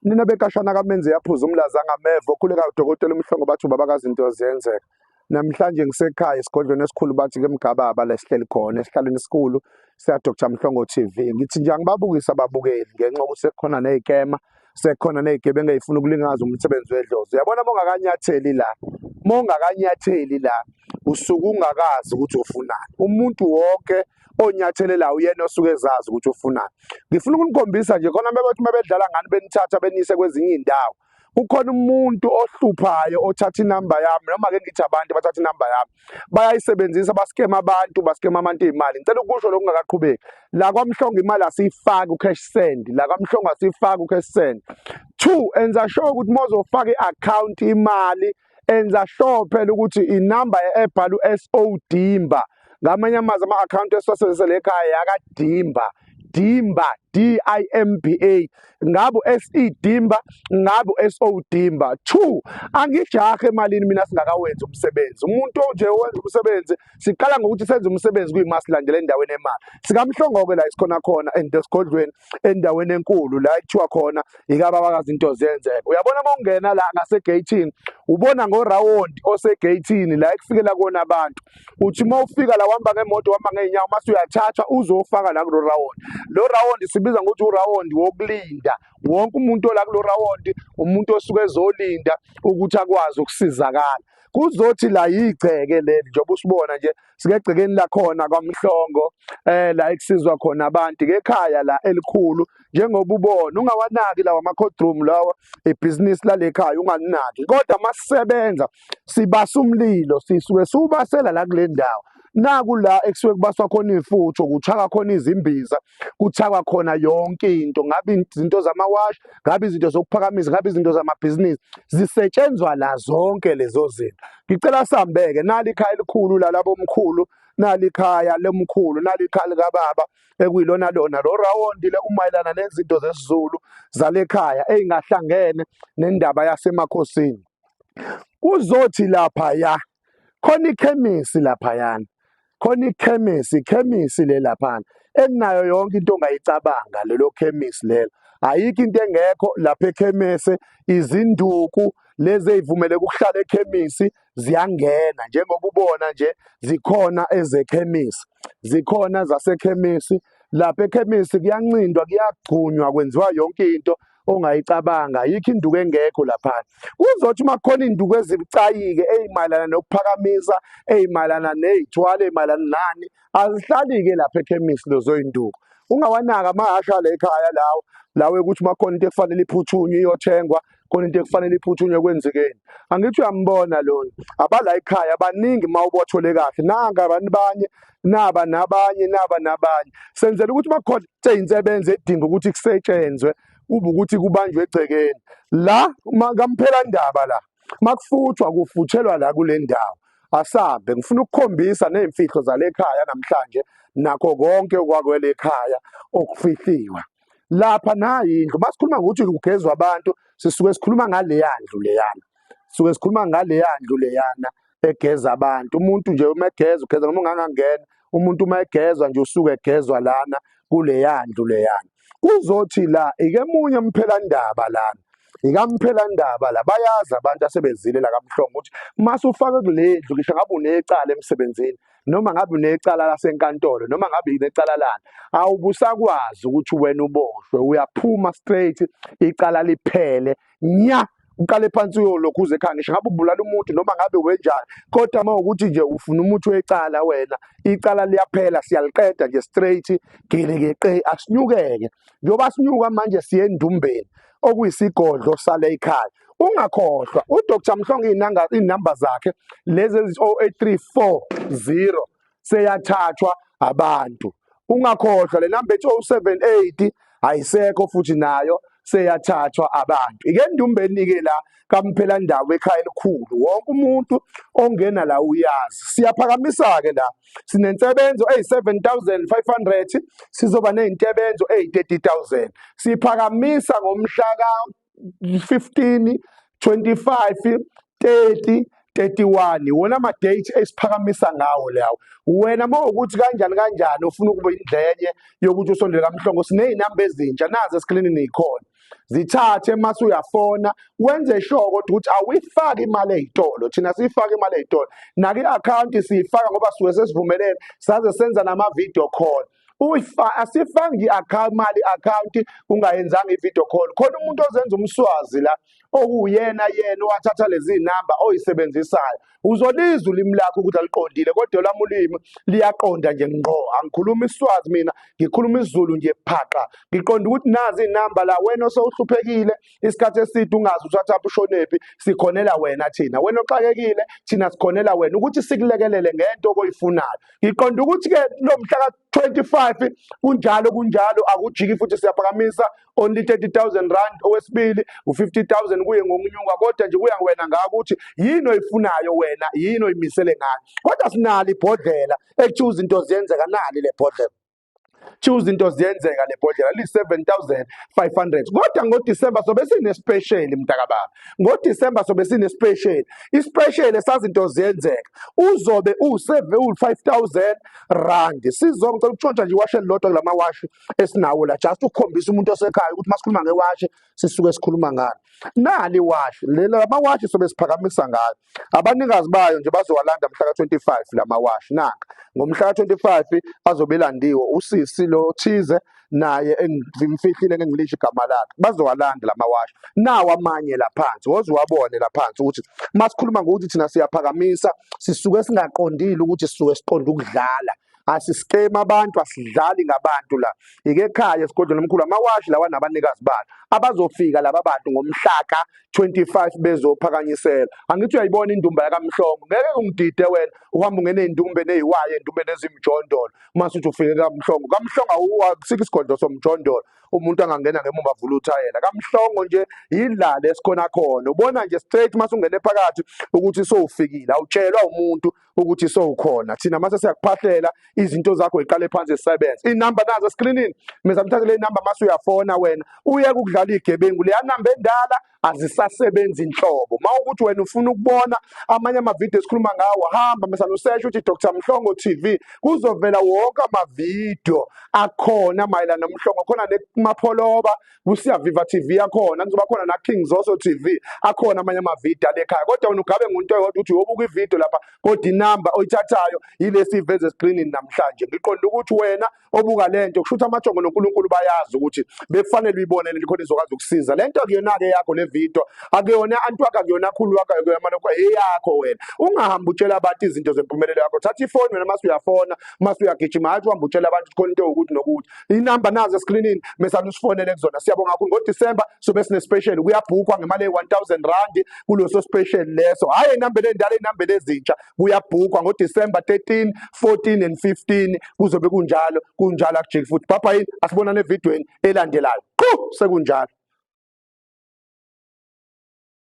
nina bekashana kamenze yaphuza umlaza ngamevo khuleka udokotela umhlongo bathi ubabakazi into ziyenzeka. Namhlanje ngisekhaya esigodlweni esikhulu bathi ke Mgababa la sihleli khona esihlalweni esikhulu siya Dr Mhlongo TV. Ngithi nje angibabukisa ababukeli ngenxa ukuthi sekukhona nezikema, sekukhona nezigebengu ezifuna ukulingaza umsebenzi wedlozi. Uyabona mongakanyatheli la usuke ungakazi ukuthi ufunani. Umuntu wonke onyathelelayo uyena osuke ezazi ukuthi ufunani. Ngifuna ukunikhombisa nje khona bebathi mabedlala ngani benithatha benise kwezinye indawo. Ukhona umuntu ohluphayo othatha inamba yami noma ke ngithi abantu bathatha inamba yami bayayisebenzisa baskema abantu imali. Ngicela ukusho lokhu ngakaqhubeki. La kwaMhlongo imali asiyifaki ucash send, la kwaMhlongo asiyifaki ucash send. 2, enza sure ukuthi mozofaka iaccount imali enza sure phela ukuthi inamba ebhala uSO Dimba. Ngamanye amazwi ama-account esosebenzisela ekhaya yakadimba Dimba DIMBA ngabu SE Dimba ngabu SO Dimba. 2, angijahe emalini mina singakawenzi umsebenzi. Umuntu nje owenza umsebenzi siqala ngokuthi senze umsebenzi kuyimasilandela endaweni emali. Sikamhlongo ke la isikhona khona esigodlweni endaweni enkulu la ekuthiwa khona ikababakazi into ziyenzeka. Uyabona mawungena la ngase-gate-ini ubona ngorawundi ose-gate-ini la ekufikela kona abantu. Uthi mawufika la wamba ngemoto wamba ngeenyawo mase uyathathwa uzofaka la kulo rawundi. Lo rawundi sibiza ngokuthi urawundi wokulinda. Wonke umuntu ola kulo rawundi umuntu osuke ezolinda ukuthi akwazi ukusizakala. Kuzothi la yigceke leli njengoba usibona nje sikegcekeni la khona kwaMhlongo la ekusizwa khona abantu ekhaya la elikhulu njengoba ubona ungawanaki lawa ama-courtroom lawa ibhizinisi lalekhaya ungalinaki kodwa masisebenza sibasa umlilo sisuke siwubasela la kule ndawo. Naku la ekusuke kubaswa khona ifutho kuthaka khona izimbiza kuthakwa khona yonke into ngabe izinto zamawashi ngabe izinto zokuphakamisa ngabe izinto zamabhizinisi zisetshenzwa la zonke lezo zinto. Ngicela sambeke nali ikhaya elikhulu la labo mkhulu nali ikhaya lemkhulu nali ikhaya likababa ekuyilona lona lo rawundi le umayelana nezinto zesiZulu zalekhaya eingahlangene nendaba yasemakhosini. Kuzothi lapha ya khona ikhemisi laphayana. Khona ikhemisi le laphana enayo yonke into ongayicabanga lelo khemisi lelo. Ayikho into engekho lapha ekhemisi. Izinduku lezi ezivumeleke ukuhlala ekhemisi ziyangena njengoba ubona nje zikhona ezekhemisi. Zikhona zasekhemisi lapha ekhemisi kuyancindwa kuyagcunywa kwenziwa yonke into ongayicabanga. Ayikho induku engekho lapha. Kuzothi makhona induku ezibicayike ezimayelana nokuphakamisa ezimayelana nezithwala ezimayelana nani azihlali-ke lapha ekhemisi lezo zinduku. Ungawanaka amahasha la ekhaya lawe ukuthi makhona into ekufanele iphuthunywe iyothengwa khona into ekufanele iphuthunywe kwenzekeni. Angithi uyambona lona abala ekhaya baningi mawubothole kahle nanga abanye nabanye senzela ukuthi makhona insebenzo edinga ukuthi kusetshenzwe kube ukuthi kubanjwe egcekeni la kamphela ndaba la makufuthwa kufuthelwa la kule ndawo. Asambe ngifuna ukukhombisa nezimfihlo zalekhaya namhlanje nakho konke okwakwele ekhaya okufihliwa lapha nayi indlu. Masikhuluma ngokuthi kugezwa abantu sisuke sikhuluma ngale yandlu leyana. Sisuke sikhuluma ngale yandlu leyana egeza abantu. Umuntu nje uma egeza ugeza noma ungangangena. Umuntu uma egezwa nje usuke egezwa lana kule yandlu leyana. Kuzothi la ikemunye mphelandaba lana. Ikamphelandaba la bayazi abantu asebezile la kaMhlongo ukuthi masufaka kule ndlu ngisho ngabe unecala emsebenzini noma ngabe unecala lasenkantolo noma ngabe inecala lana awubusakwazi ukuthi wena uboshwe. Uyaphuma straight icala liphele nya uqale phansi uyolokhu uze ekhaya ngisho ngabe ubulala umuntu noma ngabe wenjani kodwa mawukuthi nje ufuna umuntu wecala wena icala liyaphela siyaliqeda nje straight gelekeqe asinyukeke njengoba sinyuka manje siye endumbeni okuyisigodlo sale ekhaya. Ungakhohlwa uDr Mhlongo inamba zakhe lezi 08340 seyathathwa abantu. Ungakhohlwa le namba ethi 078 ayisekho futhi nayo seyathathwa abantu. Ike endumbeni-ke la kamphelandaba ekhaya elikhulu wonke umuntu ongena la uyazi. Siyaphakamisa-ke la sinensebenzo eyi-7,500 sizoba ney'ntebenzo eyi-30,000. Siphakamisa ngomhla ka-15, 25, 30, 31 wona ama-date esiphakamisa ngawo lawo. Wena mawukuthi kanjani ufuna ukuba indlenye yokuthi usondele kaMhlongo siney'namba ezintsha nazi esikrinini ikhona. zithathe mase uyafona wenze sure ukuthi awuyifaki imali ey'tolo. Thina siyifaka imali ey'tolo, nake i-akhawunti siyifaka ngoba suke sesivumelene saze senza nama-video call. Asifaki imali i-akhawunti ungayenzanga i-video call. Khona umuntu ozenza umswazi la okuyena owathatha lezi namba oyisebenzisayo. Uzolizwa ulimi lakho ukuthi aliqondile, kodwa olwami ulimi liyaqonda nje ngqo. Angikhuluma isiswazi mina, ngikhuluma isiZulu nje phaqa. Ngiqonda ukuthi nazi inamba la, wena osewuhluphekile isikhathi eside ungazi usathapha ushonephi, sikhonela wena thina. Wena oxakekile thina sikhonela wena ukuthi sikulekelele ngento oyifunayo. Ngiqonda ukuthi-ke lo mhla ka-25 kunjalo akujiki futhi siyaphakamisa only 30,000 rand. Owesibili u-50,000 kuye ngokunyuka, kodwa nje kuya wena ngako ukuthi yini oyifunayo wena, yini oyimisele ngayo. Kodwa sinalo ibhodlela ekuthiwa izinto ziyenzeka, nali le bhodlela. Choose into ziyenzeka le bhodlela li-7,500. Kodwa ngoDisemba sobe sine-special mntakababa. ngoDisemba sobe sine-special. I-special esazi into ziyenzeka uzobe u-5,000 rand. Sizongicela ukutshontsha nje iwashi elilodwa kula mawashi esinawo la, just ukukhombisa umuntu osekhaya ukuthi masikhuluma ngewashi sisuke sikhuluma ngalo. Nali iwashi lela mawashi sobe siphakamisa ngalo. Abanikazi bayo nje bazowalanda mhla ka-25 la mawashi. Nanga ngomhla ka-25 azobe elandiwe usisi lo thize naye engimfihlile ngengilisha igama lakhe, bazowalanda la mawashi. Nawo amanye la phansi, woze uwabone la phansi ukuthi masikhuluma ngokuthi thina siyaphakamisa, sisuke singaqondile ukuthi sisuke siqonda ukudlala. Asisikema abantu, asidlali ngabantu la. Ike ekhaya esigodlweni omkhulu amawashi lawa nabanikazi bayo abazofika laba bantu ngomhlaka 25 bezophakanyisela. Angithi uyayibona indumba yakamhlongo, ngeke ungidide wena uhamba ungene ey'ndumbe neyiwaye, ey'ndumbeni ezimjondolo mase uthi ufike kamhlongo. Kamhlongo akusiko isigodlo somjondolo umuntu angangena ngemuva avule uthayela. Kamhlongo nje yidlala esikhona khona, ubona nje straight mase ungene phakathi ukuthi sowufikile, awutshelwa umuntu ukuthi sowukhona. Thina mase siyakuphahlela izinto zakho iqale phansi zisebenze. Inamba nazo escreenini, mezamthatha le namba mase uyafona wena uyeke ukudlala igebengu. Leya namba endala azisasebenzi inhlobo. Mawukuthi wena ufuna ukubona amanye amavidiyo esikhuluma ngawo, hamba mesana usearch uthi Dr. Mhlongo TV, kuzovela wonke amavidiyo akhona mayelana nomhlongo. Khona neMapholoba kusiya Viva TV yakhona, kuzoba khona na King Zoso TV akhona amanye amavidiyo alekhaya. Kodwa wena ugabe ngumuntu oyedwa uthi uyobuka ividiyo lapha, kodwa inamba oyithathayo yilesi iveze escreenini namhlanje. Ngiqonda ukuthi wena obuka lento kushuthi amajongo noNkulunkulu bayazi ukuthi bekufanele uyibone lento khona izokwazi ukusiza. Lento kuyona-ke yakho le video, akuyona antu wakho, akuyona khulu wakho, akuyona manokho, eyakho wena. Ungahambi utshela abantu izinto zempumelelo yakho. Thatha ifoni wena mase uyafona, mase uyagijima, hathi uhambe utshela abantu ukuthi khona into ukuthi nokuthi. Inamba nazo escreenini mesana usifonele kuzona. Siyabonga kakhulu. ngoDisemba sobe sine-special, kuyabhukhwa ngemali eyi-1,000 rand kuleso special leso. Hhayi ey'nambeni ey'ndala, ey'nambeni ezintsha kuyabhukhwa ngoDisemba 13, 14 and 15 kuzobe kunjalo akujiki futhi. Baba yini, asibonane evidweni elandelayo. Sekunjalo.